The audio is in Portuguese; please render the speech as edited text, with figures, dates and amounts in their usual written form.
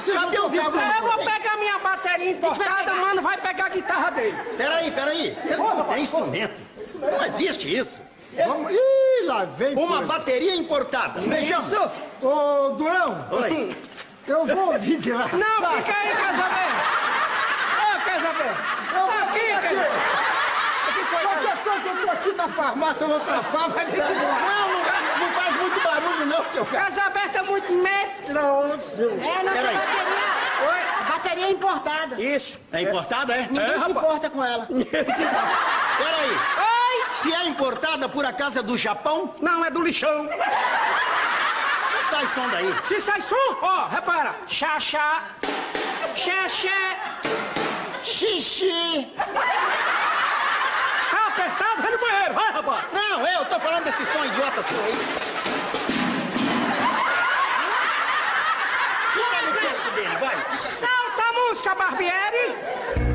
vocês Cadê os instrumentos? Eu vou pegar minha bateria importada, mano, vai pegar a guitarra dele. Peraí. Eles não têm instrumento. Não existe isso. Vamos... Ih, lá vem Uma coisa. bateria importada. Vejamos. Isso. Ô, Durão. Oi. Eu vou ouvir de lá. Não, Vai. fica aí, Casabé. Ô, Casabé. Aqui, Casabé. Qualquer coisa, eu tô aqui na farmácia, outra farmácia, a gente não faz muito barulho não, seu cara. Casabé tá muito medroso. É, nossa Peraí. bateria. Oi. Bateria importada. Isso. É importada, é? Ninguém se rapaz. importa com ela. Peraí. Oi. Se é importada, por acaso é do Japão, Não, é do lixão. sai som daí. Se sai som, ó, repara. Xá, xá. Xé, xé. Xixi. Tá apertado, vai no banheiro, vai, rapaz. Não, eu tô falando desse som idiota seu aí. Fica no tempo dele, vai. Salta a música, Barbieri.